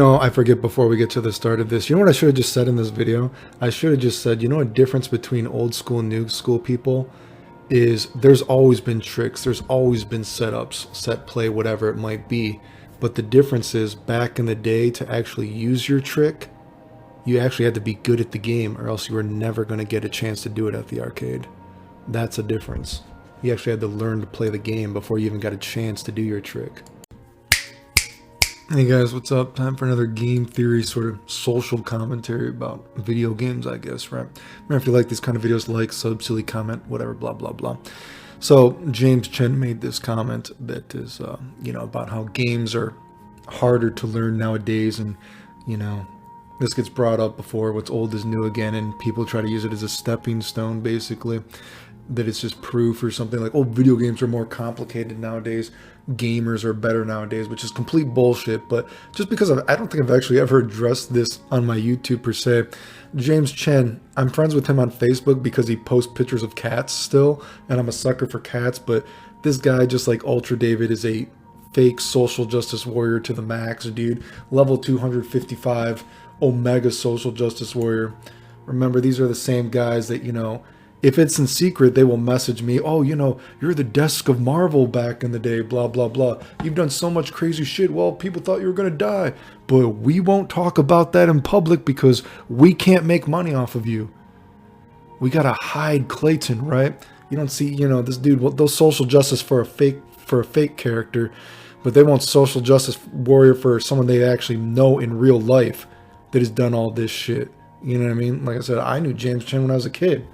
I forget before we get to the start of this. You know what I should have just said in this video? I should have just said, a difference between old school and new school people is there's always been tricks. There's always been setups, set play, whatever it might be. But the difference is back in the day to actually use your trick, you actually had to be good at the game or else you were never going to get a chance to do it at the arcade. That's a difference. You actually had to learn to play the game before you even got a chance to do your trick. Hey guys, what's up? Time for another game theory sort of social commentary about video games, I guess, right? Remember, if you like these kind of videos, like, sub, silly comment, whatever, blah, blah, blah. So James Chen made this comment that is, about how games are harder to learn nowadays. And, this gets brought up before, what's old is new again. And people try to use it as a stepping stone, basically. That it's just proof or something like, oh, video games are more complicated nowadays. Gamers are better nowadays, which is complete bullshit. But just because I don't think I've actually ever addressed this on my YouTube per se. James Chen, I'm friends with him on Facebook because he posts pictures of cats still, and I'm a sucker for cats. But this guy, just like Ultra David, is a fake social justice warrior to the max, dude. Level 255 Omega social justice warrior. Remember, these are the same guys that, if it's in secret, they will message me, oh, you're the desk of Marvel back in the day, blah, blah, blah. You've done so much crazy shit. Well, people thought you were going to die. But we won't talk about that in public because we can't make money off of you. We got to hide Clayton, right? You don't see, this dude, they'll social justice for a fake character, but they want social justice warrior for someone they actually know in real life that has done all this shit. You know what I mean? Like I said, I knew James Chen when I was a kid.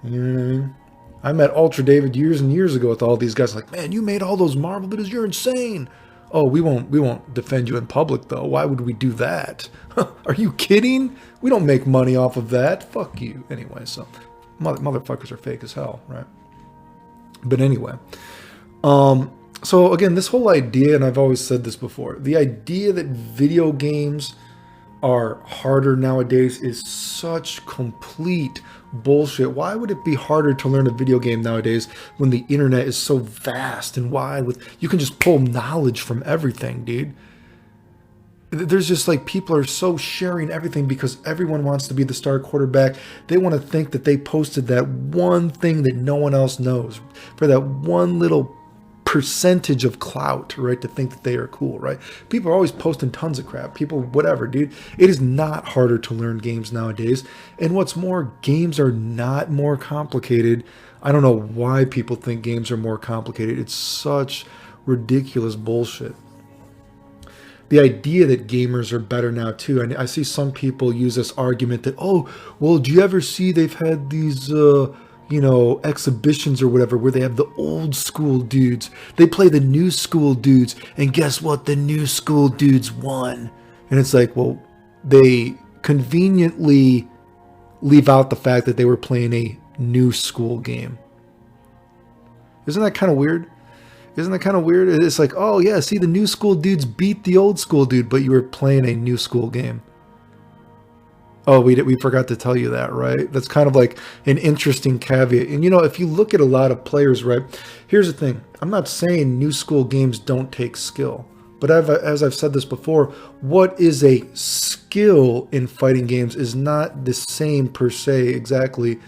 You know what I mean? I met Ultra David years and years ago with all these guys. Like, man, you made all those Marvel videos. You're insane. Oh, we won't defend you in public though. Why would we do that? Are you kidding? We don't make money off of that. Fuck you. Anyway, so motherfuckers are fake as hell, right? But anyway, so again, this whole idea, and I've always said this before, the idea that video games are harder nowadays is such complete bullshit. Why would it be harder to learn a video game nowadays when the internet is so vast and wide you can just pull knowledge from everything, dude? There's just like people are so sharing everything because everyone wants to be the star quarterback. They want to think that they posted that one thing that no one else knows for that one little percentage of clout, right? To think that they are cool, right? People are always posting tons of crap. People, whatever, dude. It is not harder to learn games nowadays. And what's more, games are not more complicated. I don't know why people think games are more complicated. It's such ridiculous bullshit. The idea that gamers are better now too. And I see some people use this argument that, oh, well, do you ever see they've had these exhibitions or whatever where they have the old school dudes, they play the new school dudes, and guess what? The new school dudes won. And it's like, well, they conveniently leave out the fact that they were playing a new school game. Isn't that kind of weird? It's like, oh yeah, see, the new school dudes beat the old school dude, but you were playing a new school game. Oh, we forgot to tell you that, right? That's kind of like an interesting caveat. And if you look at a lot of players, right? Here's the thing. I'm not saying new school games don't take skill. But as I've said this before, what is a skill in fighting games is not the same per se exactly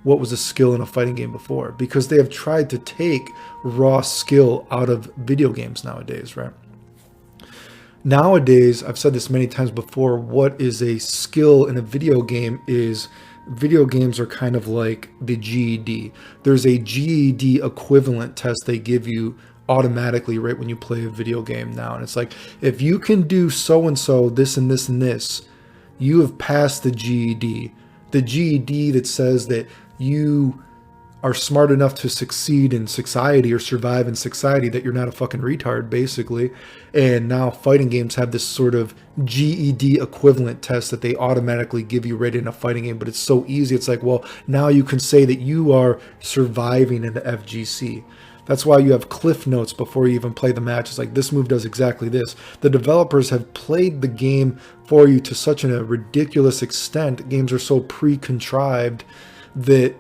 what was a skill in a fighting game before. Because they have tried to take raw skill out of video games nowadays, right? Nowadays, I've said this many times before, what is a skill in a video game is video games are kind of like the GED. There's a GED equivalent test they give you automatically right when you play a video game now. And it's like, if you can do so-and-so, this and this and this, you have passed the GED. The GED that says that you are smart enough to succeed in society or survive in society, that you're not a fucking retard, basically. And now fighting games have this sort of GED equivalent test that they automatically give you right in a fighting game, but it's so easy. It's like, well, now you can say that you are surviving in the FGC. That's why you have cliff notes before you even play the match. It's like, this move does exactly this. The developers have played the game for you to such a ridiculous extent. Games are so pre-contrived that,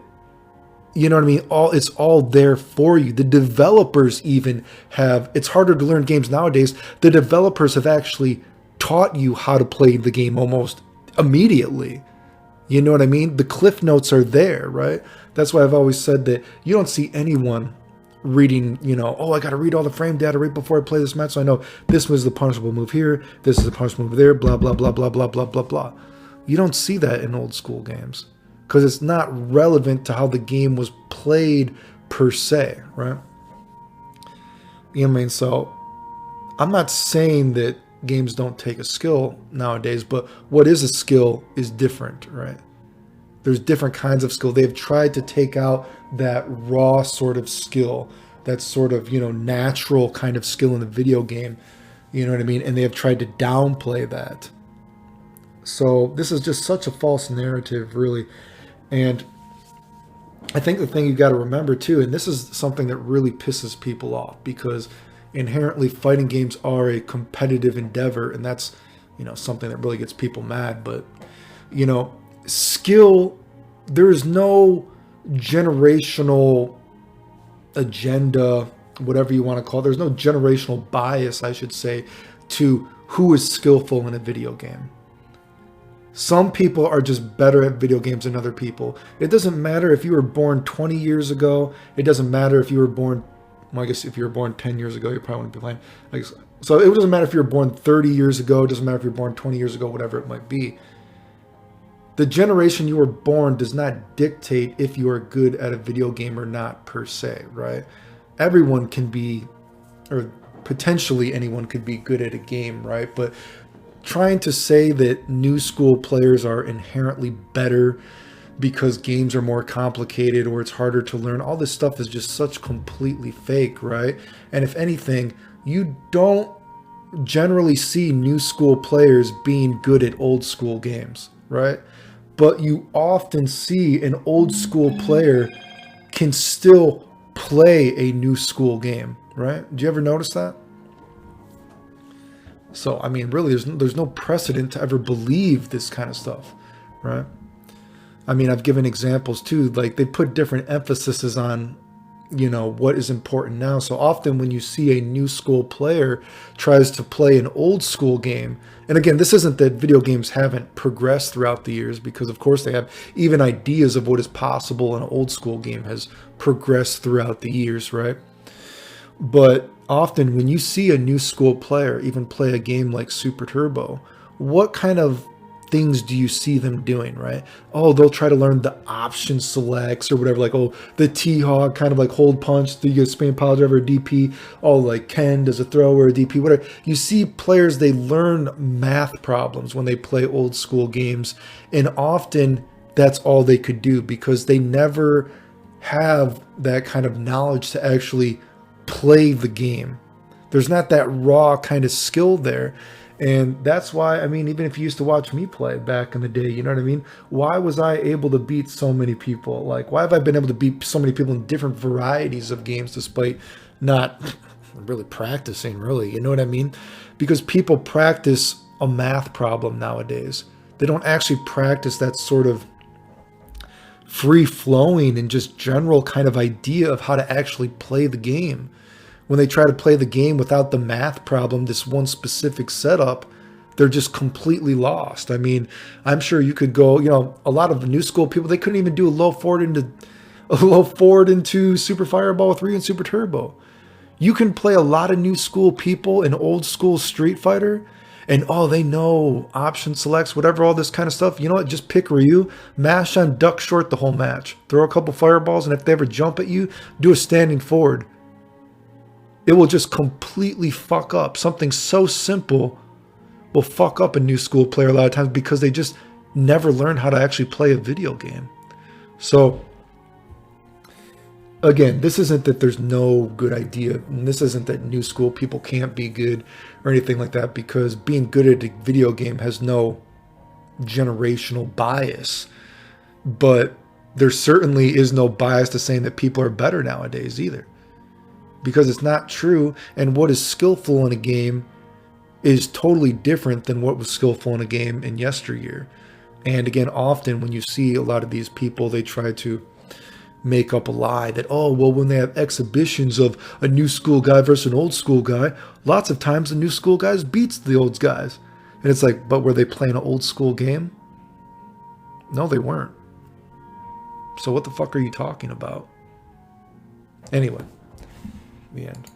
you know what I mean? It's all there for you. The developers even have, it's harder to learn games nowadays. The developers have actually taught you how to play the game almost immediately. You know what I mean? The cliff notes are there, right? That's why I've always said that you don't see anyone reading, oh, I got to read all the frame data right before I play this match, so I know this was the punishable move here, this is the punishable move there, blah, blah, blah, blah, blah, blah, blah, blah. You don't see that in old school games because it's not relevant to how the game was played per se, right? You know what I mean? So I'm not saying that games don't take a skill nowadays, but what is a skill is different, right? There's different kinds of skill. They've tried to take out that raw sort of skill, that sort of, natural kind of skill in the video game. You know what I mean? And they have tried to downplay that. So this is just such a false narrative, really. And I think the thing you got to remember too, and this is something that really pisses people off, because inherently fighting games are a competitive endeavor, and that's, something that really gets people mad. But, skill, there is no generational agenda, whatever you want to call it. There's no generational bias, I should say, to who is skillful in a video game. Some people are just better at video games than other people. It doesn't matter if you were born 20 years ago. It doesn't matter if you were born, well, I guess if you were born 10 years ago, you probably wouldn't be playing. So it doesn't matter if you were born 30 years ago. It doesn't matter if you were born 20 years ago, whatever it might be. The generation you were born does not dictate if you are good at a video game or not, per se, right? Everyone can be, or potentially anyone could be good at a game, right? But trying to say that new school players are inherently better because games are more complicated or it's harder to learn, all this stuff is just such completely fake, right? And if anything, you don't generally see new school players being good at old school games, right? But you often see an old school player can still play a new school game, right? Do you ever notice that? So, I mean, really, there's no precedent to ever believe this kind of stuff, right? I mean, I've given examples too, like they put different emphases on, what is important now. So often when you see a new school player tries to play an old school game, and again, this isn't that video games haven't progressed throughout the years, because of course they have. Even ideas of what is possible in an old school game has progressed throughout the years, right? But often when you see a new school player even play a game like Super Turbo, what kind of things do you see them doing, right? Oh, they'll try to learn the option selects or whatever, like, oh, the T-Hog kind of like hold punch, the spin pile driver, DP, oh, like Ken does a throw or a DP, whatever. You see players, they learn math problems when they play old school games, and often that's all they could do because they never have that kind of knowledge to actually play the game. There's not that raw kind of skill there. And that's why, I mean, even if you used to watch me play back in the day, you know what I mean? Why was I able to beat so many people? Like, why have I been able to beat so many people in different varieties of games despite not really practicing, really? You know what I mean? Because people practice a math problem nowadays. They don't actually practice that sort of free-flowing and just general kind of idea of how to actually play the game. When they try to play the game without the math problem, this one specific setup, they're just completely lost. I mean, I'm sure you could go, a lot of the new school people, they couldn't even do a low forward into Super Fireball 3 and Super Turbo. You can play a lot of new school people in old school Street Fighter, and they know option selects, whatever, all this kind of stuff. You know what? Just pick Ryu, mash on duck short the whole match, throw a couple fireballs, and if they ever jump at you, do a standing forward. It will just completely fuck up. Something so simple will fuck up a new school player a lot of times because they just never learn how to actually play a video game. So, again, this isn't that there's no good idea. And this isn't that new school people can't be good or anything like that, because being good at a video game has no generational bias. But there certainly is no bias to saying that people are better nowadays either, because it's not true. And what is skillful in a game is totally different than what was skillful in a game in yesteryear. And again, often when you see a lot of these people, they try to make up a lie that, when they have exhibitions of a new school guy versus an old school guy, lots of times the new school guys beats the old guys. And it's like, but were they playing an old school game? No, they weren't. So what the fuck are you talking about? Anyway, the end.